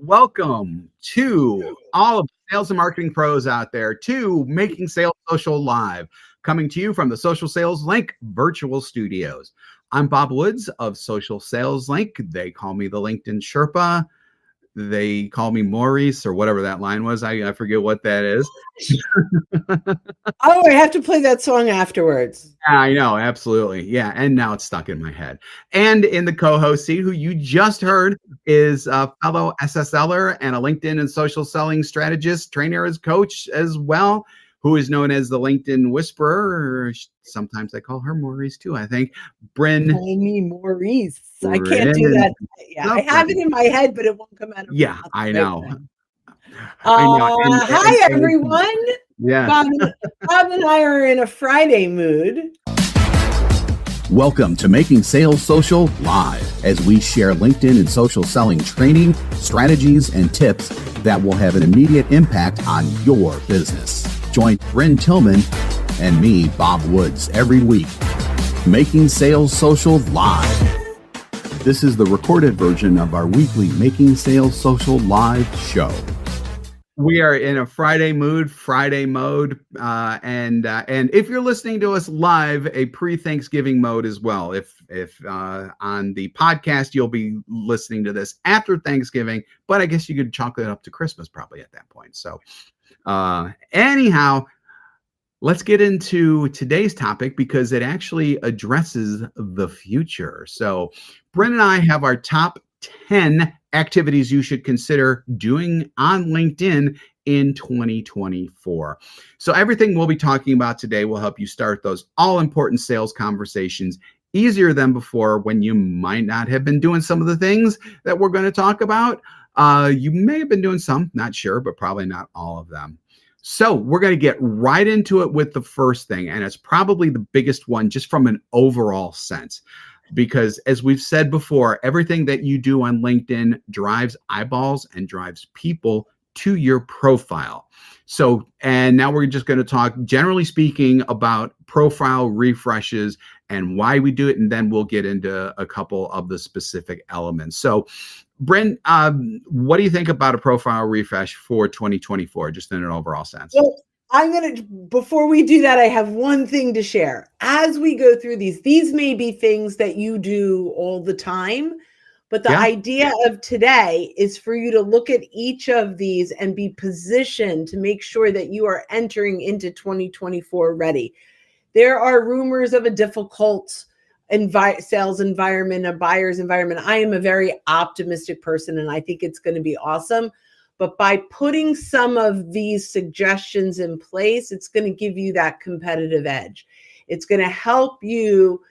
Welcome to all of the sales and marketing pros out there to Making Sales Social Live, coming to you from the Social Sales Link virtual studios. I'm Bob Woods of Social Sales Link. They call me the LinkedIn Sherpa. They call me Maurice or whatever that line was. I forget what that is. Oh, I have to play that song afterwards. Yeah, I know, absolutely. Yeah, and now it's stuck in my head. And in the co-host seat, who you just heard, is a fellow SSLer and a LinkedIn and social selling strategist, trainer as coach as well, who is known as the LinkedIn Whisperer. Or sometimes I call her Maurice too, I think. Bryn. Call me Maurice. I can't do that. Yeah, I have it in my head, but it won't come out of my mouth. I know. Hi, everyone. Yeah. Bob and I are in a Friday mood. Welcome to Making Sales Social Live, as we share LinkedIn and social selling training, strategies, and tips that will have an immediate impact on your business. Join Bryn Tillman and me, Bob Woods, every week. Making Sales Social Live. This is the recorded version of our weekly Making Sales Social Live show. We are in a Friday mode, and if you're listening to us live, a pre-Thanksgiving mode as well. If on the podcast, you'll be listening to this after Thanksgiving, but I guess you could chalk it up to Christmas probably at that point. So anyhow, let's get into today's topic because it actually addresses the future. So Bryn and I have our top 10 activities you should consider doing on LinkedIn in 2024. So everything we'll be talking about today will help you start those all-important sales conversations easier than before when you might not have been doing some of the things that we're going to talk about. You may have been doing some, not sure, but probably not all of them. So we're going to get right into it with the first thing, and it's probably the biggest one just from an overall sense. Because as we've said before, everything that you do on LinkedIn drives eyeballs and drives people to your profile. So, and now we're just going to talk, generally speaking, about profile refreshes and why we do it. And then we'll get into a couple of the specific elements. So, Bryn, what do you think about a profile refresh for 2024, just in an overall sense? Well, before we do that, I have one thing to share. As we go through these may be things that you do all the time, but the idea of today is for you to look at each of these and be positioned to make sure that you are entering into 2024 ready. There are rumors of a difficult sales environment, a buyer's environment. I am a very optimistic person, and I think it's going to be awesome. But by putting some of these suggestions in place, it's going to give you that competitive edge. It's going to help you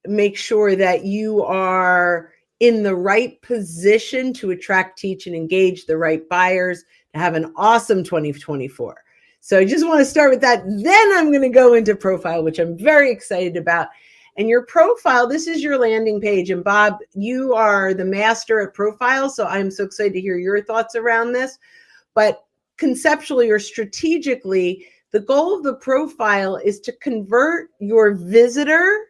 make sure that you are in the right position to attract, teach, and engage the right buyers to have an awesome 2024. So I just want to start with that. Then I'm going to go into profile, which I'm very excited about. And your profile, this is your landing page. And Bob, you are the master at profile. So I'm so excited to hear your thoughts around this. But conceptually or strategically, the goal of the profile is to convert your visitor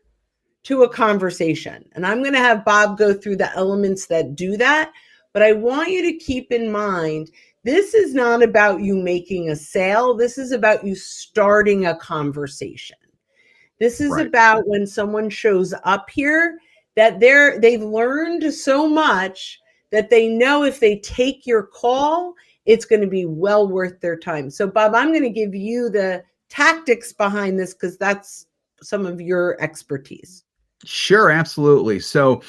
to a conversation. And I'm going to have Bob go through the elements that do that. But I want you to keep in mind, this is not about you making a sale. This is about you starting a conversation. This is about when someone shows up here that they've learned so much that they know if they take your call, it's going to be well worth their time. So Bob, I'm going to give you the tactics behind this because that's some of your expertise. Sure, absolutely. So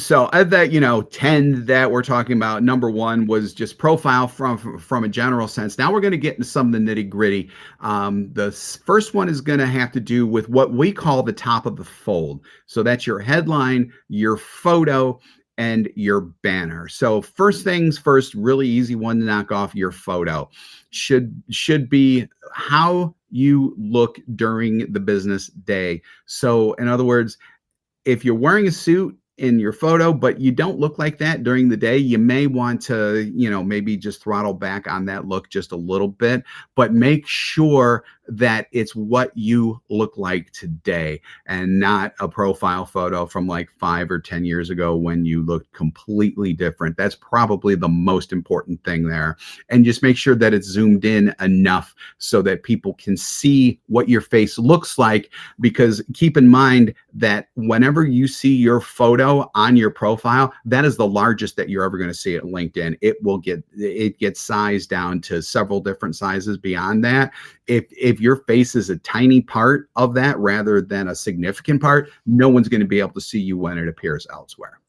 of that, 10 that we're talking about, number one was just profile from a general sense. Now we're going to get into some of the nitty gritty. The first one is going to have to do with what we call the top of the fold. So that's your headline, your photo, and your banner. So first things first, really easy one to knock off, your photo should be how you look during the business day. So in other words, if you're wearing a suit in your photo, but you don't look like that during the day, you may want to, maybe just throttle back on that look just a little bit, but make sure that it's what you look like today and not a profile photo from like 5 or 10 years ago when you looked completely different. That's probably the most important thing there. And just make sure that it's zoomed in enough so that people can see what your face looks like, because keep in mind that whenever you see your photo on your profile, that is the largest that you're ever going to see at LinkedIn. It gets sized down to several different sizes beyond that. If your face is a tiny part of that rather than a significant part, no one's going to be able to see you when it appears elsewhere.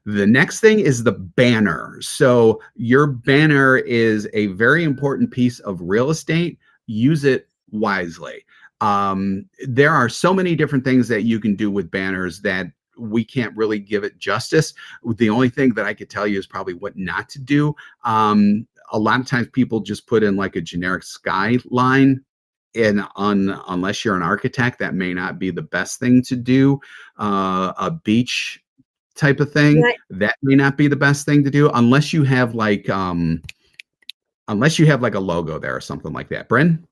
The next thing is the banner. So your banner is a very important piece of real estate. Use it wisely. There are so many different things that you can do with banners that we can't really give it justice. The only thing that I could tell you is probably what not to do. A lot of times people just put in like a generic skyline, and unless you're an architect, that may not be the best thing to do. A beach type of thing, that may not be the best thing to do unless you have like a logo there or something like that. Bryn?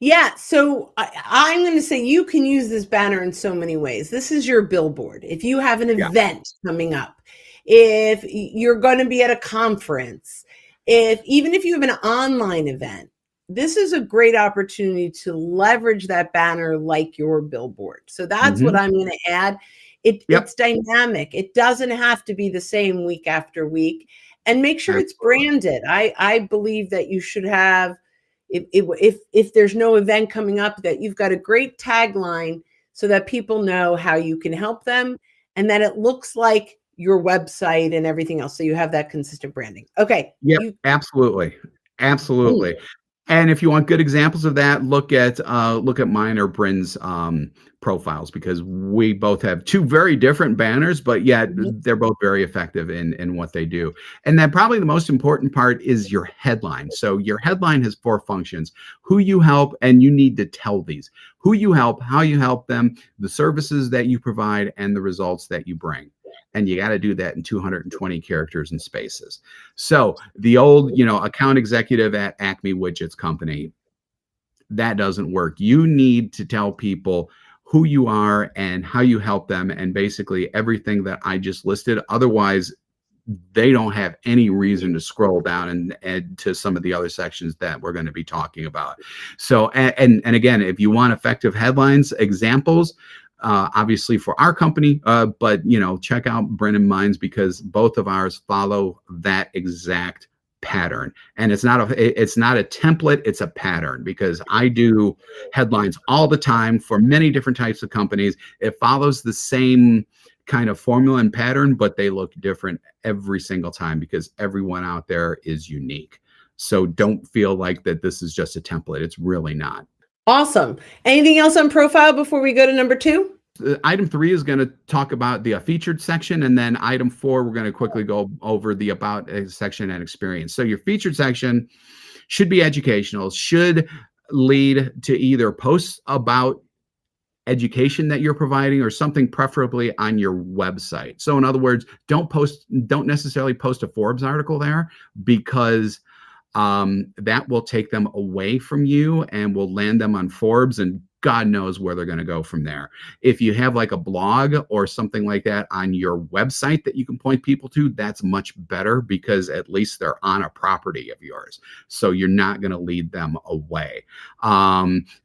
Yeah, so I'm going to say you can use this banner in so many ways. This is your billboard. If you have an event coming up, if you're going to be at a conference, even if you have an online event, this is a great opportunity to leverage that banner like your billboard. So that's what I'm going to add. It's dynamic. It doesn't have to be the same week after week, and make sure it's branded. I believe that you should have, if there's no event coming up, that you've got a great tagline so that people know how you can help them and that it looks like your website and everything else. So you have that consistent branding. Okay. Yeah, absolutely. Absolutely. And if you want good examples of that, look at mine or Bryn's profiles, because we both have two very different banners, but yet they're both very effective in what they do. And then probably the most important part is your headline. So your headline has 4 functions: who you help, and you need to tell these: who you help, how you help them, the services that you provide, and the results that you bring. And you got to do that in 220 characters and spaces. So the old, account executive at Acme Widgets Company, that doesn't work. You need to tell people who you are and how you help them, and basically everything that I just listed. Otherwise, they don't have any reason to scroll down and to some of the other sections that we're going to be talking about. So, and again, if you want effective headlines, examples, obviously for our company, but check out Bryn and mine's, because both of ours follow that exact pattern. And it's not a template, it's a pattern, because I do headlines all the time for many different types of companies. It follows the same kind of formula and pattern, but they look different every single time because everyone out there is unique. So don't feel like that this is just a template. It's really not. Awesome. Anything else on profile before we go to number 2? Item 3 is going to talk about the featured section, and then item 4, we're going to quickly go over the about section and experience. So your featured section should be educational, should lead to either posts about education that you're providing or something preferably on your website. So in other words, don't necessarily post a Forbes article there, because that will take them away from you and will land them on Forbes, and God knows where they're going to go from there. If you have like a blog or something like that on your website that you can point people to, that's much better, because at least they're on a property of yours. So you're not going to lead them away.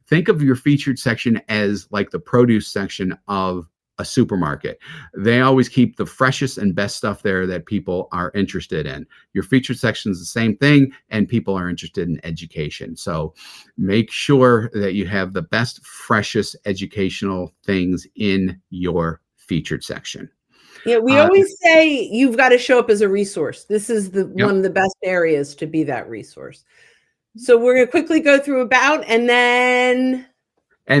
Think of your featured section as like the produce section of a supermarket. They always keep the freshest and best stuff there that people are interested in. Your featured section is the same thing, and people are interested in education. So make sure that you have the best, freshest educational things in your featured section. Yeah, we always say you've got to show up as a resource. This is one of the best areas to be that resource. So we're going to quickly go through about, and then we're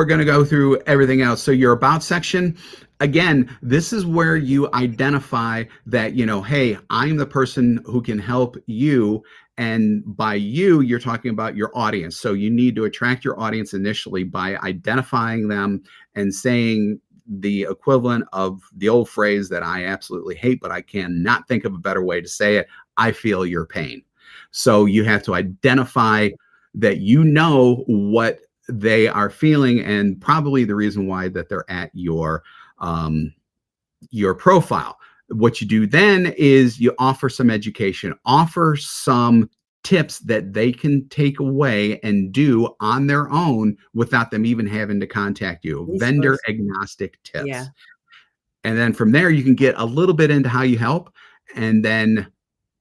going to go through everything else. So your about section, again, this is where you identify that, hey, I'm the person who can help you. And by you, you're talking about your audience. So you need to attract your audience initially by identifying them and saying the equivalent of the old phrase that I absolutely hate, but I cannot think of a better way to say it: I feel your pain. So you have to identify that you know what they are feeling and probably the reason why that they're at your profile. What you do then is you offer some education, offer some tips that they can take away and do on their own without them even having to contact you. Vendor agnostic tips. Yeah. And then from there, you can get a little bit into how you help. And then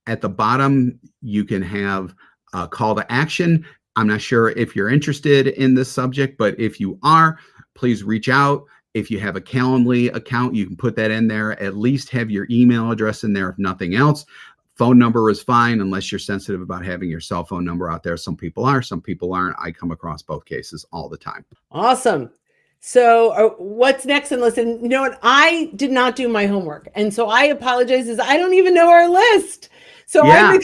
at the bottom, you can have a call to action. I'm not sure if you're interested in this subject, but if you are, please reach out. If you have a Calendly account, you can put that in there. At least have your email address in there, if nothing else. Phone number is fine unless you're sensitive about having your cell phone number out there. Some people are, some people aren't. I come across both cases all the time. Awesome. So what's next? And listen, you know what? I did not do my homework. And so I apologize, as I don't even know our list. So yeah.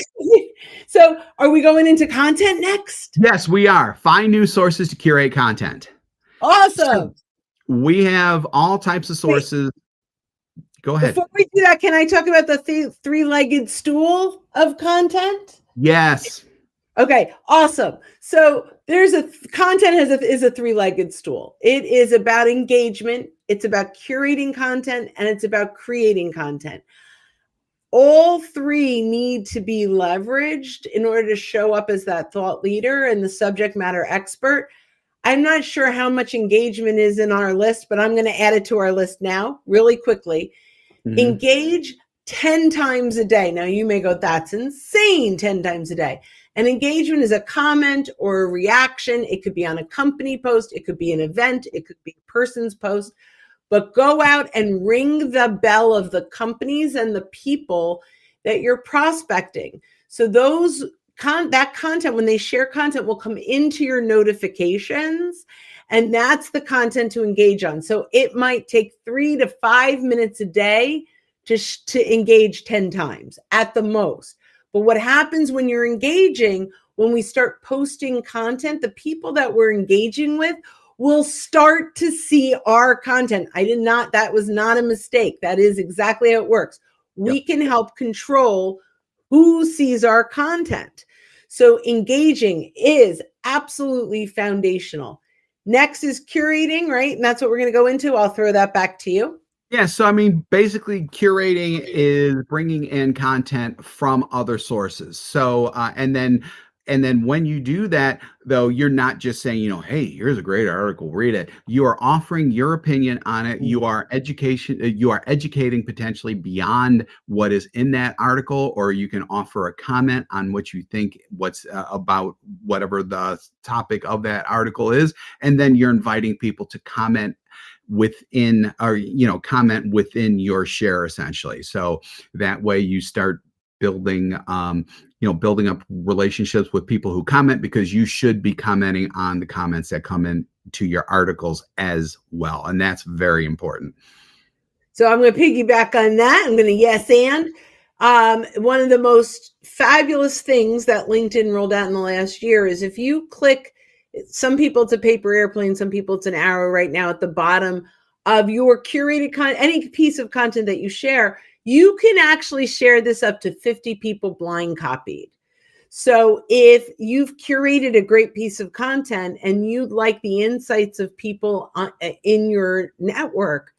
So are we going into content next? Yes, we are. Find new sources to curate content. Awesome. So we have all types of sources. Go ahead. Before we do that, can I talk about the three-legged stool of content? Yes. Okay, awesome. So there's content is a three-legged stool. It is about engagement, it's about curating content, and it's about creating content. All three need to be leveraged in order to show up as that thought leader and the subject matter expert. I'm not sure how much engagement is in our list, but I'm going to add it to our list now really quickly. Mm-hmm. Engage 10 times a day. Now you may go, that's insane, 10 times a day. And engagement is a comment or a reaction. It could be on a company post. It could be an event. It could be a person's post. But go out and ring the bell of the companies and the people that you're prospecting. So that content, when they share content, will come into your notifications. And that's the content to engage on. So it might take 3 to 5 minutes a day to engage 10 times at the most. But what happens when you're engaging, when we start posting content, the people that we're engaging with will start to see our content. That was not a mistake. That is exactly how it works. We can help control who sees our content. So engaging is absolutely foundational. Next is curating, right? And that's what we're going to go into. I'll throw that back to you. Yeah, so I mean, basically curating is bringing in content from other sources. So, and then when you do that, though, you're not just saying, hey, here's a great article, read it. You are offering your opinion on it. You are educating potentially beyond what is in that article, or you can offer a comment on what you think, what's about whatever the topic of that article is. And then you're inviting people to comment within, or comment within your share, essentially. So that way you start building building up relationships with people who comment, because you should be commenting on the comments that come in to your articles as well, and that's very important. So I'm going to piggyback on that. I'm going to yes and one of the most fabulous things that LinkedIn rolled out in the last year is if you click. Some people it's a paper airplane, some people it's an arrow right now at the bottom of your curated content, any piece of content that you share, you can actually share this up to 50 people blind copied. So if you've curated a great piece of content and you'd like the insights of people in your network,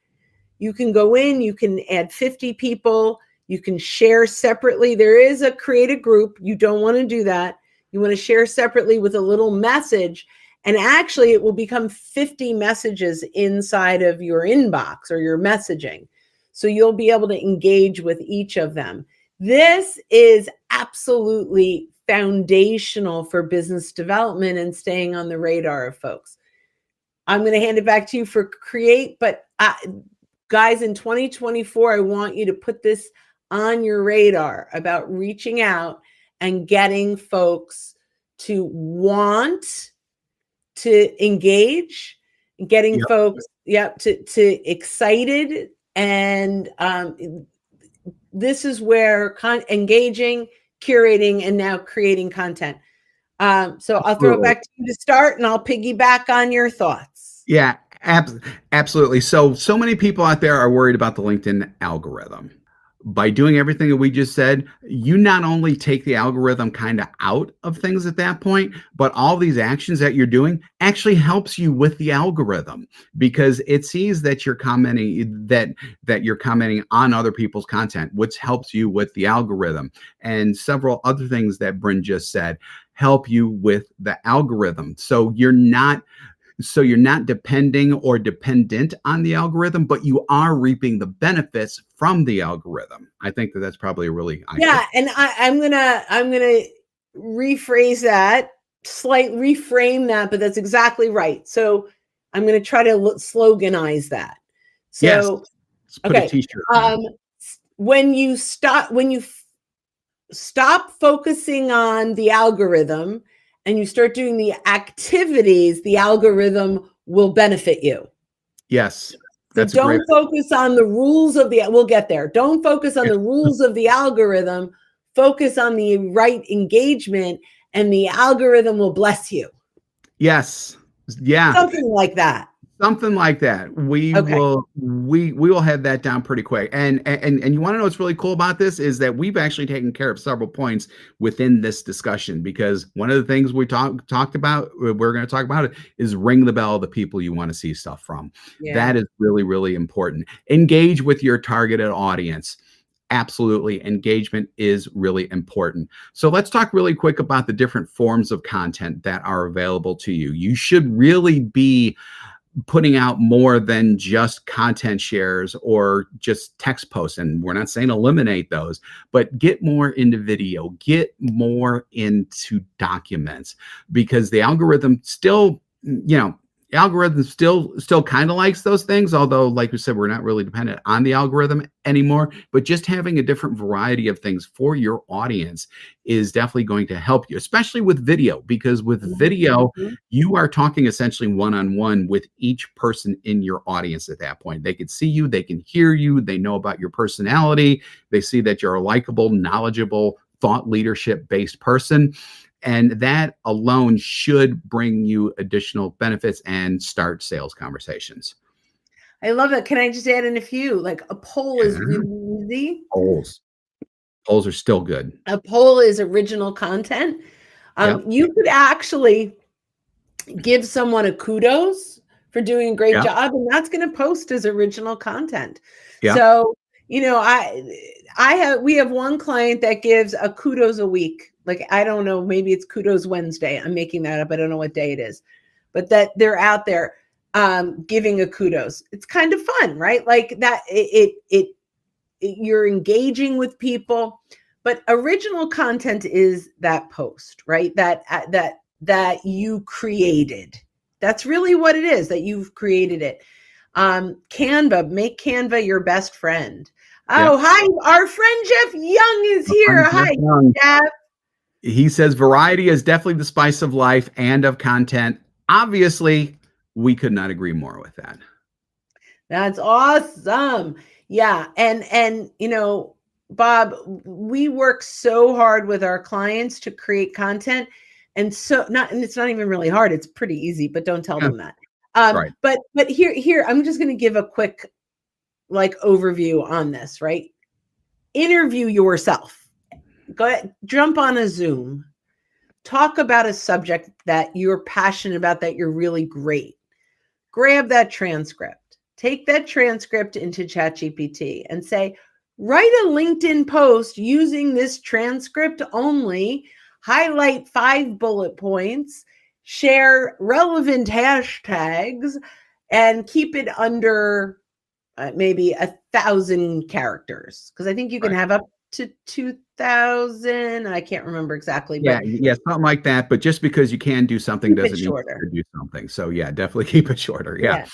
you can go in, you can add 50 people, you can share separately. There is a created group. You don't want to do that. You want to share separately with a little message, and actually it will become 50 messages inside of your inbox or your messaging. So you'll be able to engage with each of them. This is absolutely foundational for business development and staying on the radar of folks. I'm going to hand it back to you for create, but guys, in 2024, I want you to put this on your radar about reaching out and getting folks to want to engage, getting folks to excited. And this is where engaging, curating, and now creating content. So I'll throw it back to you to start, and I'll piggyback on your thoughts. Yeah, absolutely. So many people out there are worried about the LinkedIn algorithm. by doing everything that we just said, you not only take the algorithm kind of out of things at that point, but all these actions that you're doing actually helps you with the algorithm, because it sees that you're commenting that you're commenting on other people's content, which helps you with the algorithm. And several other things that Bryn just said help you with the algorithm. So you're not depending or dependent on the algorithm, but you are reaping the benefits from the algorithm. I think that's probably a really and I'm gonna rephrase that, reframe that, but that's exactly right. So I'm gonna try to sloganize that. So yes. Let's put a t-shirt. When you stop focusing on the algorithm and you start doing the activities, the algorithm will benefit you. Yes. So don't focus on the rules of we'll get there. Don't focus on the rules of the algorithm. Focus on the right engagement, and the algorithm will bless you. Yes. Yeah. Something like that. Something like that. We will have that down pretty quick. And you want to know what's really cool about this is that we've actually taken care of several points within this discussion, because one of the things we talked about, we're going to talk about it, is ring the bell of the people you want to see stuff from. Yeah. That is really, really important. Engage with your targeted audience. Absolutely. Engagement is really important. So let's talk really quick about the different forms of content that are available to you. You should really be putting out more than just content shares or just text posts. And we're not saying eliminate those, but get more into video, get more into documents, because the algorithm still, still kind of likes those things. Although, like we said, we're not really dependent on the algorithm anymore, but just having a different variety of things for your audience is definitely going to help you, especially with video, because with video, you are talking essentially one-on-one with each person in your audience at that point. They can see you, they can hear you, they know about your personality, they see that you're a likable, knowledgeable, thought leadership-based person. And that alone should bring you additional benefits and start sales conversations. I love it. Can I just add in a few? Like a poll is really easy. Polls are still good. A poll is original content. You could actually give someone a kudos for doing a great job, and that's going to post as original content. So, we have one client that gives a kudos a week. Like, I don't know, maybe it's Kudos Wednesday. I'm making that up. I don't know what day it is, but that they're out there giving a kudos. It's kind of fun, right? Like that, you're engaging with people, but original content is that post, right? That you created. That's really what it is, that you've created it. Canva, make Canva your best friend. Oh, hi, our friend Jeff Young is here. Hi, Jeff. He says variety is definitely the spice of life and of content. Obviously, we could not agree more with that. That's awesome. Yeah. And Bob, we work so hard with our clients to create content. And it's not even really hard. It's pretty easy, but don't tell them that. Right. But here, I'm just going to give a quick overview on this, right? Interview yourself. Go ahead, jump on a Zoom, talk about a subject that you're passionate about, that you're really great. Grab that transcript, take that transcript into ChatGPT and say, write a LinkedIn post using this transcript only, highlight 5 bullet points, share relevant hashtags, and keep it under maybe 1,000 characters. Because I think you can have up to 2,000. I can't remember exactly. But something like that. But just because you can do something doesn't mean you can do something. So definitely keep it shorter. Yeah.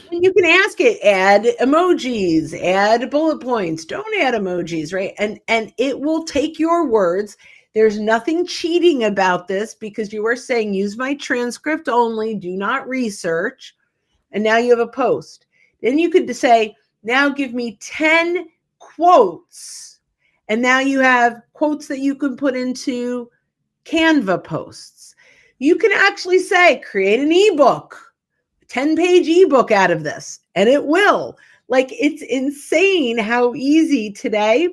You can ask it, add emojis, add bullet points, don't add emojis, right? And it will take your words. There's nothing cheating about this, because you are saying use my transcript only, do not research. And now you have a post. Then you could say, now give me 10 quotes. And now you have quotes that you can put into Canva posts. You can actually say, create an ebook, 10-page ebook out of this, and it will. Like, it's insane how easy today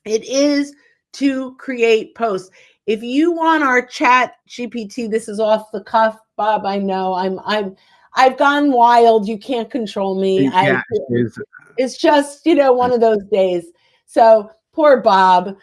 it is to create posts. If you want our Chat GPT, this is off the cuff, Bob. I know I've gone wild. You can't control me. Yeah, it's just, one of those days. So poor Bob.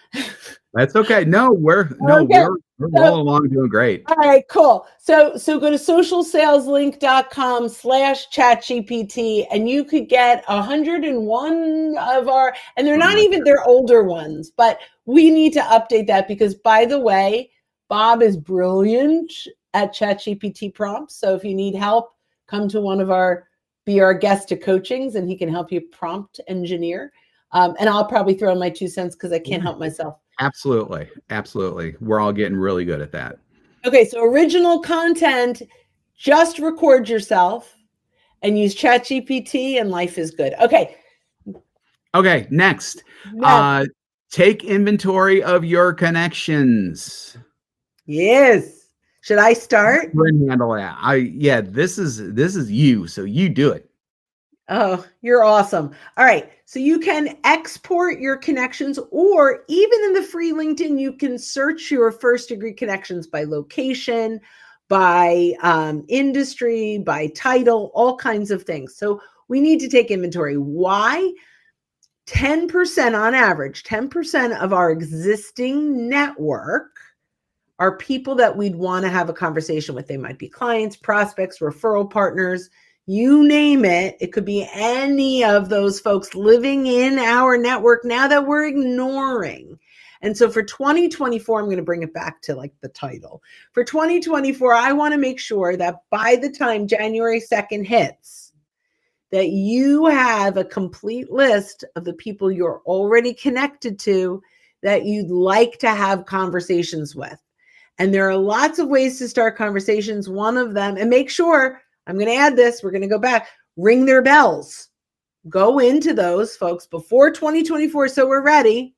That's okay. No, we're rolling along, doing great. All right, cool. So go to socialsaleslink.com/chatgpt, and you could get 101 of our, and they're not even, they're older ones, but we need to update that because, by the way, Bob is brilliant at ChatGPT prompts. So if you need help, come to be our guest at coachings, and he can help you prompt engineer. And I'll probably throw in my 2 cents because I can't help myself. Absolutely. We're all getting really good at that. Okay, so original content, just record yourself and use ChatGPT, and life is good. Okay, next. Take inventory of your connections. Yes. Should I start? Handle that. This is you, so you do it. Oh, you're awesome. All right. So you can export your connections, or even in the free LinkedIn, you can search your first degree connections by location, by industry, by title, all kinds of things. So we need to take inventory. Why? 10% on average, 10% of our existing network are people that we'd want to have a conversation with. They might be clients, prospects, referral partners, you name it. It could be any of those folks living in our network now that we're ignoring. And so for 2024, I'm going to bring it back to like the title. For 2024, I want to make sure that by the time January 2nd hits, that you have a complete list of the people you're already connected to that you'd like to have conversations with. And there are lots of ways to start conversations. One of them, and make sure, I'm going to add this, we're going to go back, ring their bells. Go into those folks before 2024, so we're ready,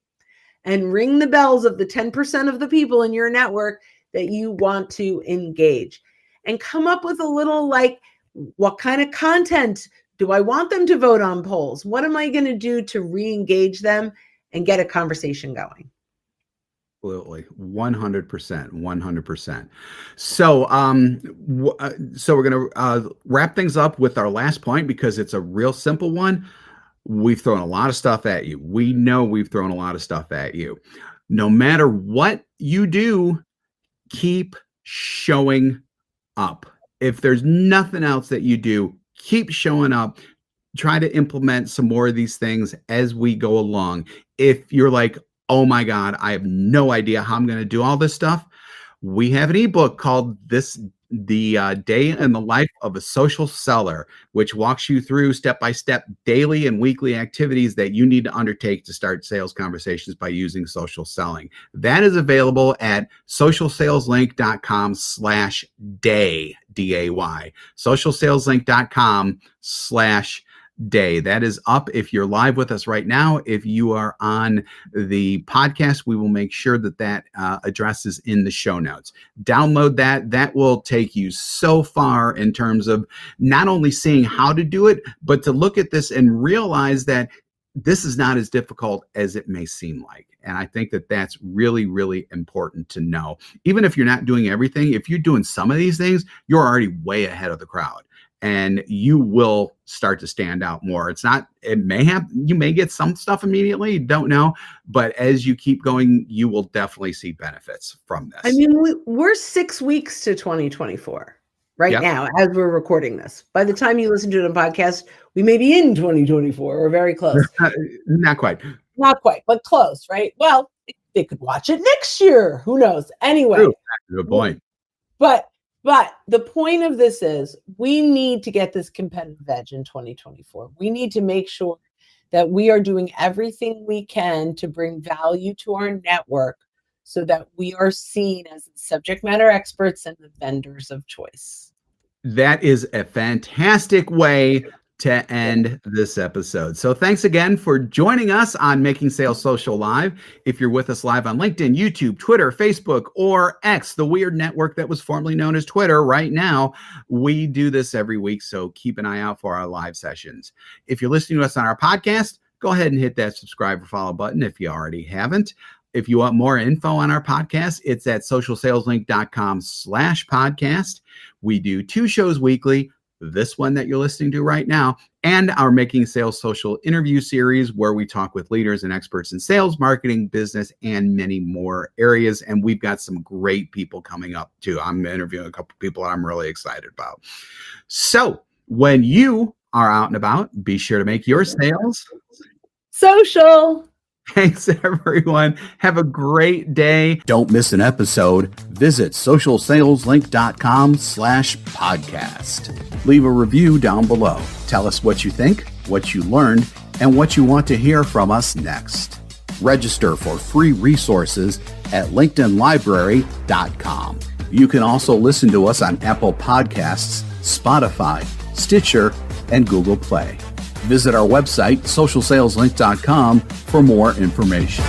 and ring the bells of the 10% of the people in your network that you want to engage. And come up with a little, like, what kind of content do I want them to vote on polls? What am I going to do to re-engage them and get a conversation going? Absolutely. 100%. So, so we're going to wrap things up with our last point, because it's a real simple one. We've thrown a lot of stuff at you. We know we've thrown a lot of stuff at you. No matter what you do, keep showing up. If there's nothing else that you do, keep showing up. Try to implement some more of these things as we go along. If you're like, oh my God, I have no idea how I'm going to do all this stuff, we have an ebook called The Day in the Life of a Social Seller, which walks you through step-by-step daily and weekly activities that you need to undertake to start sales conversations by using social selling. That is available at socialsaleslink.com/day, D-A-Y, socialsaleslink.com/day. That is up if you're live with us right now. If you are on the podcast, we will make sure that address is in the show notes. Download that. That will take you so far in terms of not only seeing how to do it, but to look at this and realize that this is not as difficult as it may seem like. And I think that that's really, really important to know. Even if you're not doing everything, if you're doing some of these things, you're already way ahead of the crowd. And you will start to stand out more. You may get some stuff immediately, don't know. But as you keep going, you will definitely see benefits from this. I mean, we're 6 weeks to 2024 right now as we're recording this. By the time you listen to it on podcast, we may be in 2024 or very close. Not quite, but close, right? Well, they could watch it next year. Who knows? Anyway. True. Good point. But the point of this is we need to get this competitive edge in 2024. We need to make sure that we are doing everything we can to bring value to our network so that we are seen as subject matter experts and the vendors of choice. That is a fantastic way to end this episode. So thanks again for joining us on Making Sales Social Live. If you're with us live on LinkedIn, YouTube, Twitter, Facebook, or X, the weird network that was formerly known as Twitter right now, we do this every week. So keep an eye out for our live sessions. If you're listening to us on our podcast, go ahead and hit that subscribe or follow button if you already haven't. If you want more info on our podcast, it's at socialsaleslink.com/podcast. We do 2 shows weekly, this one that you're listening to right now, and our Making Sales Social interview series, where we talk with leaders and experts in sales, marketing, business, and many more areas. And we've got some great people coming up too. I'm interviewing a couple people I'm really excited about. So when you are out and about, be sure to make your sales social. Thanks, everyone. Have a great day. Don't miss an episode. Visit socialsaleslink.com/podcast. Leave a review down below. Tell us what you think, what you learned, and what you want to hear from us next. Register for free resources at linkedinlibrary.com. You can also listen to us on Apple Podcasts, Spotify, Stitcher, and Google Play. Visit our website, socialsaleslink.com, for more information.